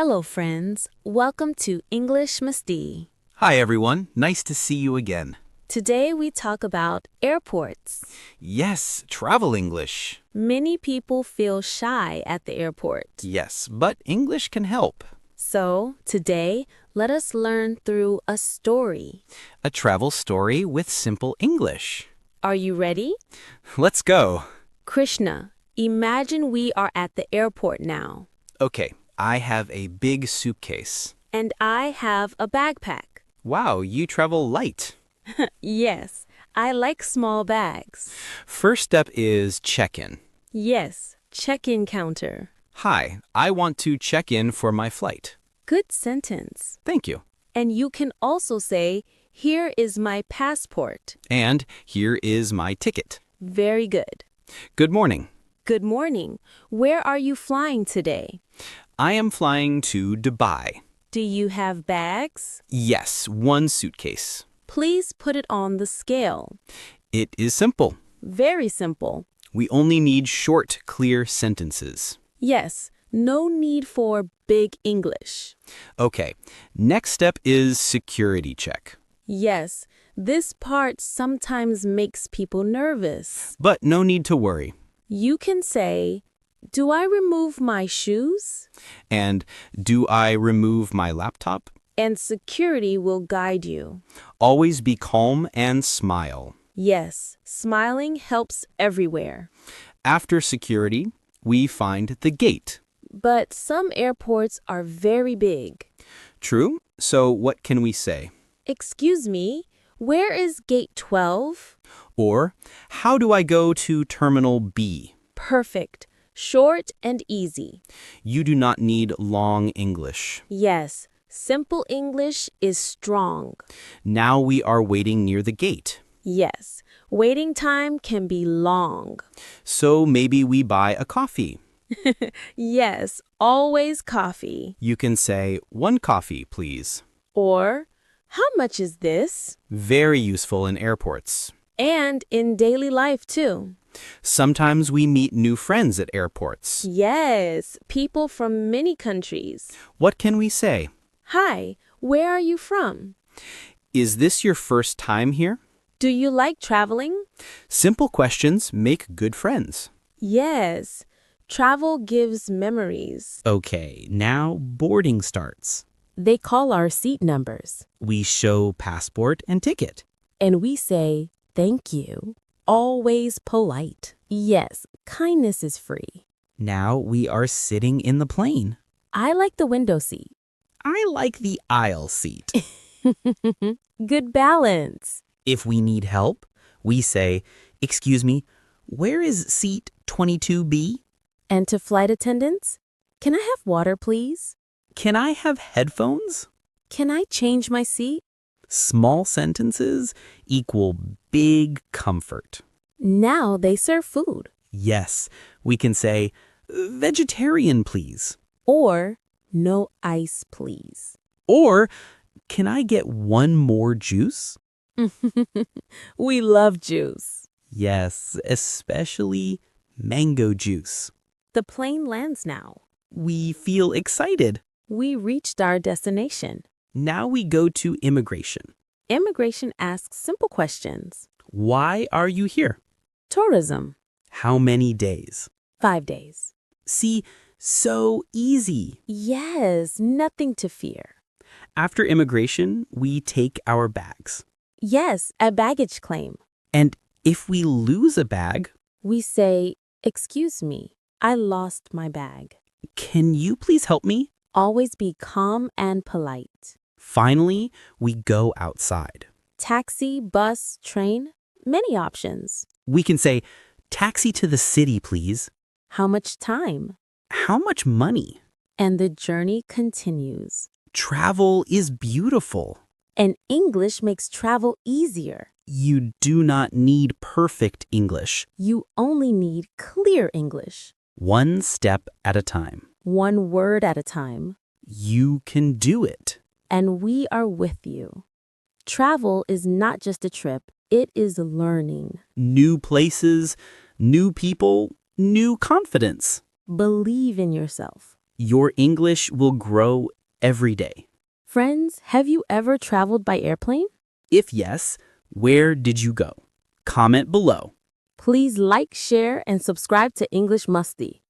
Hello, friends. Welcome to English Masti. Hi, everyone. Nice to see you again. Today we talk about airports. Yes, travel English. Many people feel shy at the airport. Yes, but English can help. So, today, let us learn through a story. A travel story with simple English. Are you ready? Let's go. Krishna, imagine we are at the airport now. Okay, I have a big suitcase. And I have a backpack. Wow, you travel light. Yes, I like small bags. First step is check-in. Yes, check-in counter. Hi, I want to check in for my flight. Good sentence. Thank you. And you can also say, here is my passport. And here is my ticket. Very good. Good morning. Good morning. Where are you flying today? I am flying to Dubai. Do you have bags? Yes, one suitcase. Please put it on the scale. It is simple. Very simple. We only need short, clear sentences. Yes, no need for big English. Okay, next step is security check. Yes, this part sometimes makes people nervous. But no need to worry. You can say, do I remove my shoes? And do I remove my laptop? And security will guide you. Always be calm and smile. Yes, smiling helps everywhere. After security, we find the gate. But some airports are very big. True? So what can we say? Excuse me, where is gate 12? Or, how do I go to Terminal B? Perfect. Short and easy. You do not need long English. Yes, simple English is strong. Now we are waiting near the gate. Yes, waiting time can be long. So maybe we buy a coffee. Yes, always coffee. You can say, 1 coffee, please. Or, how much is this? Very useful in airports. And in daily life too. Sometimes we meet new friends at airports. Yes, people from many countries. What can we say? Hi, where are you from? Is this your first time here? Do you like traveling? Simple questions make good friends. Yes, travel gives memories. Okay, now boarding starts. They call our seat numbers. We show passport and ticket. And we say, thank you. Always polite. Yes, kindness is free. Now we are sitting in the plane. I like the window seat. I like the aisle seat. Good balance. If we need help, we say, excuse me, where is seat 22B? And to flight attendants, can I have water, please? Can I have headphones? Can I change my seat? Small sentences equal big comfort. Now they serve food. Yes, we can say, vegetarian, please. Or, no ice, please. Or, can I get one more juice? We love juice. Yes, especially mango juice. The plane lands now. We feel excited. We reached our destination. Now we go to immigration. Immigration asks simple questions. Why are you here? Tourism. How many days? 5 days. See, so easy. Yes, nothing to fear. After immigration, we take our bags. Yes, a baggage claim. And if we lose a bag, We say, excuse me, I lost my bag. can you please help me? Always be calm and polite. Finally, we go outside. Taxi, bus, train, many options. We can say, taxi to the city, please. How much time? How much money? And the journey continues. Travel is beautiful. And English makes travel easier. You do not need perfect English. You only need clear English. One step at a time. One word at a time. You can do it. And we are with you. Travel is not just a trip, it is learning. New places, new people, new confidence. Believe in yourself. Your English will grow every day. Friends, have you ever traveled by airplane? If yes, where did you go? Comment below. Please like, share, and subscribe to English Musty.